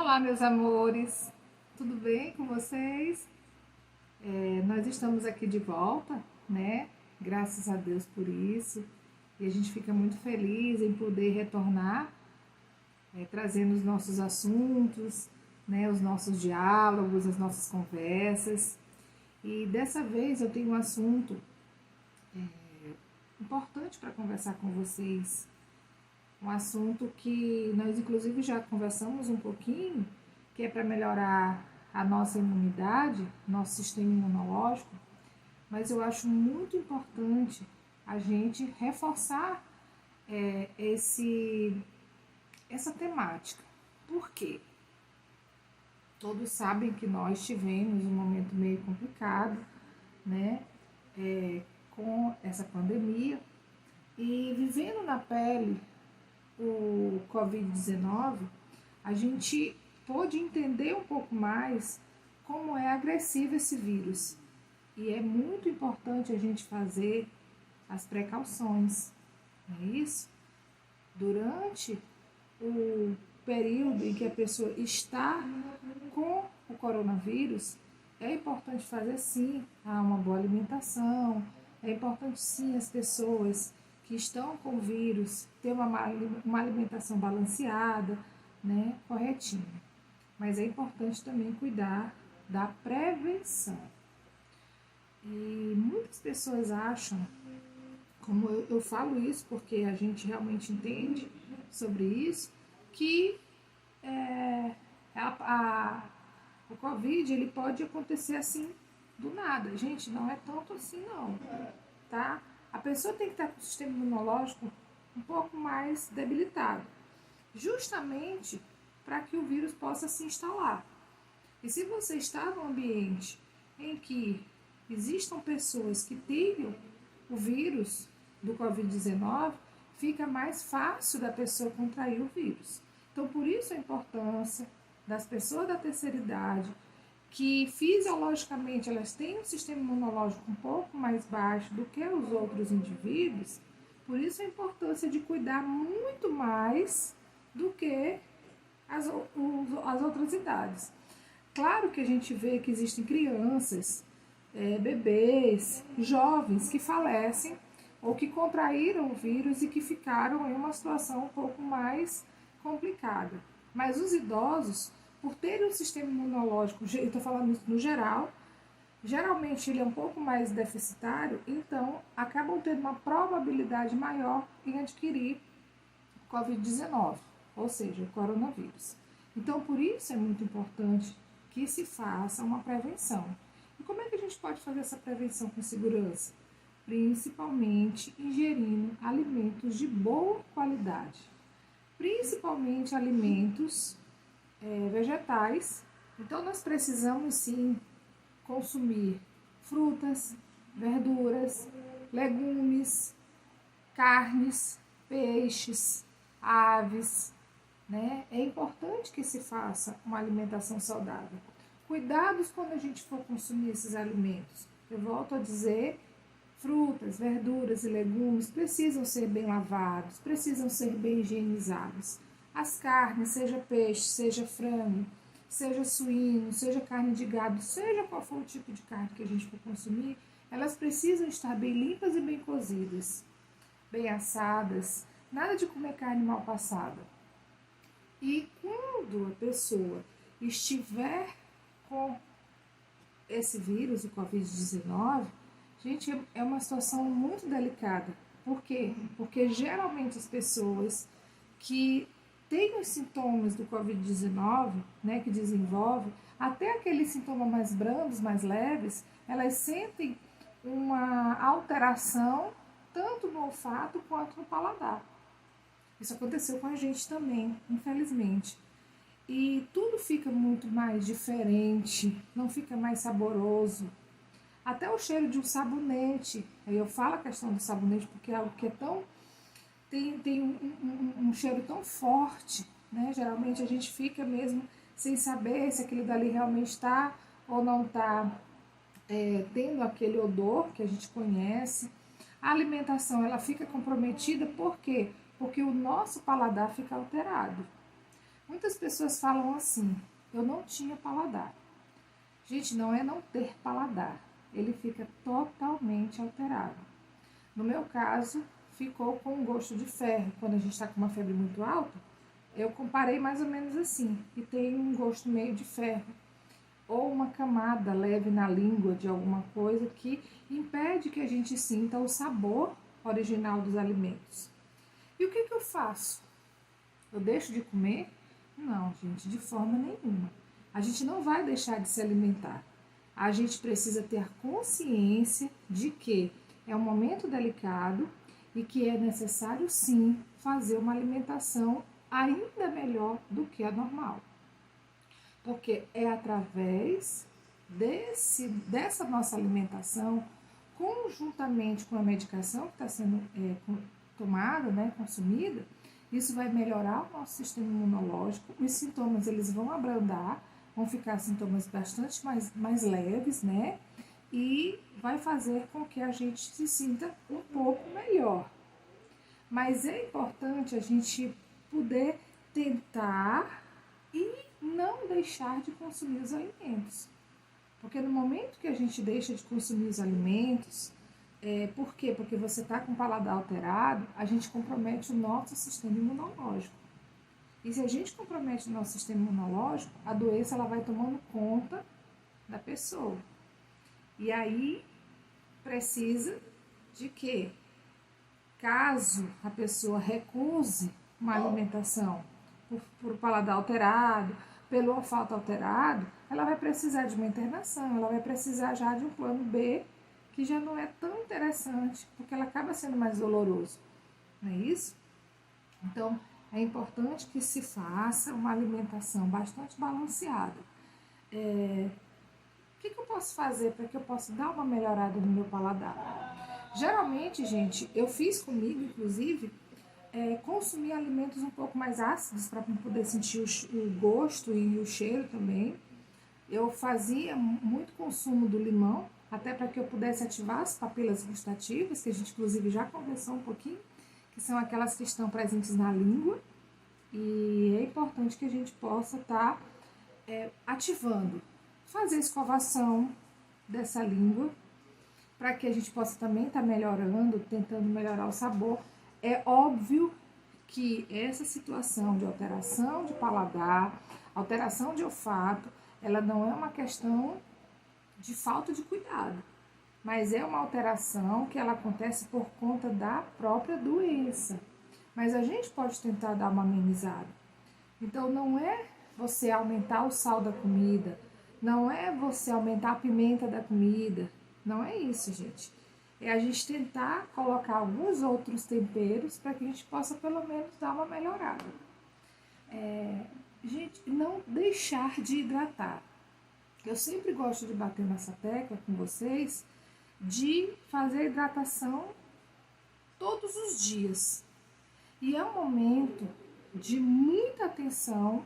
Olá, meus amores, tudo bem com vocês? Nós estamos aqui de volta, né? Graças a Deus por isso. E a gente fica muito feliz em poder retornar, trazendo os nossos assuntos, né? Os nossos diálogos, as nossas conversas. E dessa vez eu tenho um assunto importante para conversar com vocês. Um assunto que nós inclusive já conversamos um pouquinho, que é para melhorar a nossa imunidade, nosso sistema imunológico, mas eu acho muito importante a gente reforçar essa temática. Por quê? Todos sabem que nós tivemos um momento meio complicado, né, com essa pandemia, e vivendo na pele o Covid-19, a gente pôde entender um pouco mais como é agressivo esse vírus. E é muito importante a gente fazer as precauções, não é isso? Durante o período em que a pessoa está com o coronavírus, é importante fazer sim uma boa alimentação, é importante sim as pessoas que estão com o vírus ter uma alimentação balanceada, né, corretinha. Mas é importante também cuidar da prevenção. E muitas pessoas acham, como eu falo isso porque a gente realmente entende sobre isso, que o Covid ele pode acontecer assim do nada. Gente, não é tanto assim não, tá? A pessoa tem que estar com o sistema imunológico um pouco mais debilitado, justamente para que o vírus possa se instalar. E se você está num ambiente em que existam pessoas que tenham o vírus do Covid-19, fica mais fácil da pessoa contrair o vírus. Então, por isso a importância das pessoas da terceira idade, que fisiologicamente elas têm um sistema imunológico um pouco mais baixo do que os outros indivíduos, por isso a importância de cuidar muito mais do que as outras idades. Claro que a gente vê que existem crianças, bebês, jovens que falecem ou que contraíram o vírus e que ficaram em uma situação um pouco mais complicada. Mas os idosos, por terem um sistema imunológico, eu estou falando isso no geral, geralmente ele é um pouco mais deficitário, então acabam tendo uma probabilidade maior em adquirir Covid-19, ou seja, o coronavírus. Então, por isso é muito importante que se faça uma prevenção. E como é que a gente pode fazer essa prevenção com segurança? Principalmente ingerindo alimentos de boa qualidade, principalmente alimentos vegetais. Então, nós precisamos sim consumir frutas, verduras, legumes, carnes, peixes, aves, né? É importante que se faça uma alimentação saudável. Cuidados quando a gente for consumir esses alimentos. Eu volto a dizer, frutas, verduras e legumes precisam ser bem lavados, precisam ser bem higienizados. As carnes, seja peixe, seja frango, seja suíno, seja carne de gado, seja qual for o tipo de carne que a gente for consumir, elas precisam estar bem limpas e bem cozidas, bem assadas, nada de comer carne mal passada. E quando a pessoa estiver com esse vírus, o Covid-19, gente, é uma situação muito delicada. Por quê? Porque geralmente as pessoas que têm os sintomas do Covid-19, né, que desenvolvem, até aqueles sintomas mais brandos, mais leves, elas sentem uma alteração tanto no olfato quanto no paladar. Isso aconteceu com a gente também, infelizmente. E tudo fica muito mais diferente, não fica mais saboroso. Até o cheiro de um sabonete. Aí eu falo a questão do sabonete porque é algo que é tão... tem um cheiro tão forte, né? Geralmente a gente fica mesmo sem saber se aquilo dali realmente está ou não está tendo aquele odor que a gente conhece. A alimentação ela fica comprometida por quê? Porque o nosso paladar fica alterado. Muitas pessoas falam assim, eu não tinha paladar. Gente, não é não ter paladar, ele fica totalmente alterado. No meu caso, ficou com um gosto de ferro. Quando a gente está com uma febre muito alta, eu comparei mais ou menos assim, e tem um gosto meio de ferro. Ou uma camada leve na língua de alguma coisa que impede que a gente sinta o sabor original dos alimentos. E o que eu faço? Eu deixo de comer? Não, gente, de forma nenhuma. A gente não vai deixar de se alimentar. A gente precisa ter consciência de que é um momento delicado e que é necessário sim fazer uma alimentação ainda melhor do que a normal. Porque é através dessa nossa alimentação, conjuntamente com a medicação que está sendo tomada, né, consumida, isso vai melhorar o nosso sistema imunológico, os sintomas eles vão abrandar, vão ficar sintomas bastante mais leves, né? E vai fazer com que a gente se sinta um pouco melhor. Mas é importante a gente poder tentar e não deixar de consumir os alimentos. Porque no momento que a gente deixa de consumir os alimentos, por quê? Porque você está com o paladar alterado, a gente compromete o nosso sistema imunológico. E se a gente compromete o nosso sistema imunológico, a doença ela vai tomando conta da pessoa. E aí precisa de que, caso a pessoa recuse uma alimentação por paladar alterado, pelo olfato alterado, ela vai precisar de uma internação, ela vai precisar já de um plano B, que já não é tão interessante, porque ela acaba sendo mais doloroso, não é isso? Então, é importante que se faça uma alimentação bastante balanceada. O que eu posso fazer para que eu possa dar uma melhorada no meu paladar? Geralmente, gente, eu fiz comigo, inclusive, consumir alimentos um pouco mais ácidos para poder sentir o gosto e o cheiro também. Eu fazia muito consumo do limão, até para que eu pudesse ativar as papilas gustativas, que a gente inclusive já conversou um pouquinho, que são aquelas que estão presentes na língua. E é importante que a gente possa estar ativando, fazer escovação dessa língua, para que a gente possa também estar melhorando, tentando melhorar o sabor. É óbvio que essa situação de alteração de paladar, alteração de olfato, ela não é uma questão de falta de cuidado, mas é uma alteração que ela acontece por conta da própria doença. Mas a gente pode tentar dar uma amenizada. Então não é você aumentar o sal da comida, não é você aumentar a pimenta da comida, não é isso, gente. É a gente tentar colocar alguns outros temperos para que a gente possa pelo menos dar uma melhorada. Gente, não deixar de hidratar. Eu sempre gosto de bater nessa tecla com vocês, de fazer hidratação todos os dias. E é um momento de muita atenção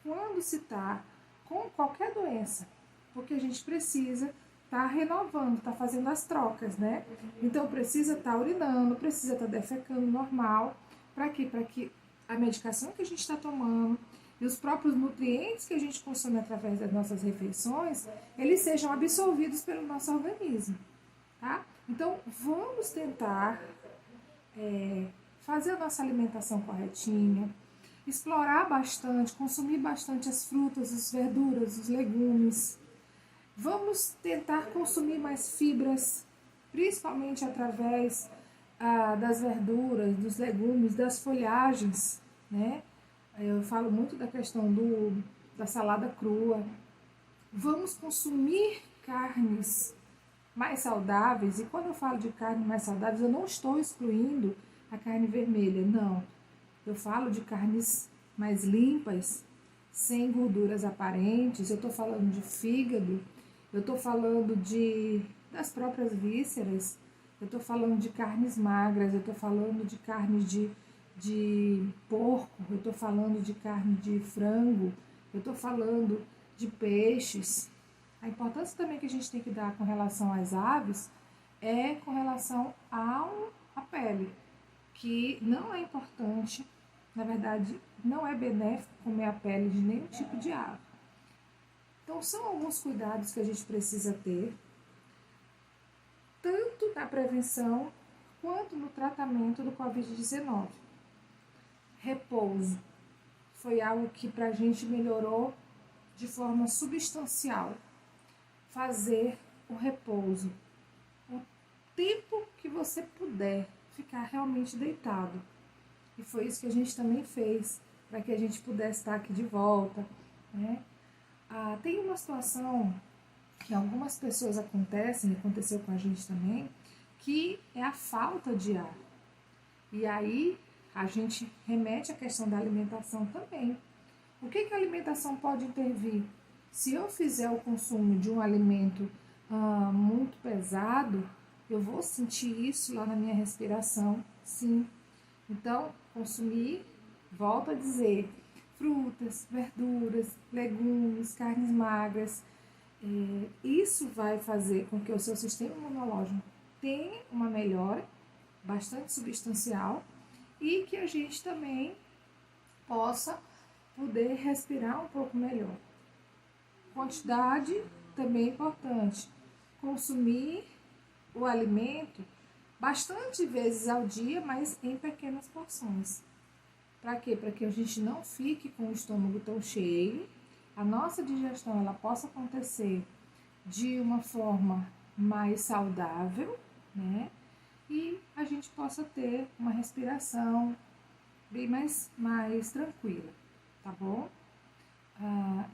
quando se está com qualquer doença, porque a gente precisa estar renovando, estar fazendo as trocas, né? Então precisa estar urinando, precisa estar defecando normal, para quê? Para que a medicação que a gente está tomando e os próprios nutrientes que a gente consome através das nossas refeições, eles sejam absorvidos pelo nosso organismo, tá? Então vamos tentar fazer a nossa alimentação corretinha, explorar bastante, consumir bastante as frutas, as verduras, os legumes. Vamos tentar consumir mais fibras, principalmente através das verduras, dos legumes, das folhagens, né? Eu falo muito da questão da salada crua. Vamos consumir carnes mais saudáveis, e quando eu falo de carnes mais saudáveis, eu não estou excluindo a carne vermelha, não. Eu falo de carnes mais limpas, sem gorduras aparentes, eu estou falando de fígado, eu estou falando das próprias vísceras, eu estou falando de carnes magras, eu estou falando de carnes de porco, eu estou falando de carne de frango, eu estou falando de peixes. A importância também que a gente tem que dar com relação às aves com relação à pele, que não é importante Na verdade, não é benéfico comer a pele de nenhum tipo de ave. Então, são alguns cuidados que a gente precisa ter, tanto na prevenção quanto no tratamento do Covid-19. Repouso foi algo que para a gente melhorou de forma substancial. Fazer o repouso, o tempo que você puder ficar realmente deitado. E foi isso que a gente também fez, para que a gente pudesse estar aqui de volta, né? Tem uma situação que algumas pessoas aconteceu com a gente também, que é a falta de ar. E aí a gente remete à questão da alimentação também. O que a alimentação pode intervir? Se eu fizer o consumo de um alimento muito pesado, eu vou sentir isso lá na minha respiração, sim. Então, consumir, volto a dizer, frutas, verduras, legumes, carnes magras. Isso vai fazer com que o seu sistema imunológico tenha uma melhora bastante substancial e que a gente também possa poder respirar um pouco melhor. Quantidade também é importante. Consumir o alimento bastante vezes ao dia, mas em pequenas porções. Para quê? Para que a gente não fique com o estômago tão cheio, a nossa digestão ela possa acontecer de uma forma mais saudável, né? E a gente possa ter uma respiração bem mais tranquila, tá bom?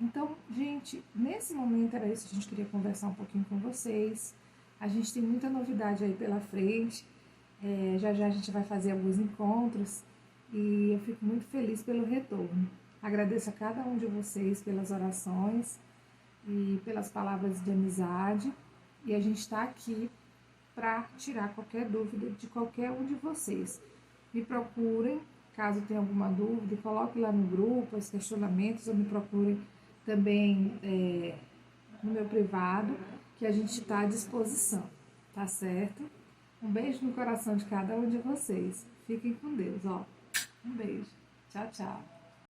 Então, gente, nesse momento era isso, a gente queria conversar um pouquinho com vocês. A gente tem muita novidade aí pela frente. Já já a gente vai fazer alguns encontros e eu fico muito feliz pelo retorno. Agradeço a cada um de vocês pelas orações e pelas palavras de amizade. E a gente está aqui para tirar qualquer dúvida de qualquer um de vocês. Me procurem, caso tenha alguma dúvida, coloque lá no grupo os questionamentos ou me procurem também no meu privado, que a gente está à disposição, tá certo? Um beijo no coração de cada um de vocês. Fiquem com Deus, ó. Um beijo. Tchau, tchau.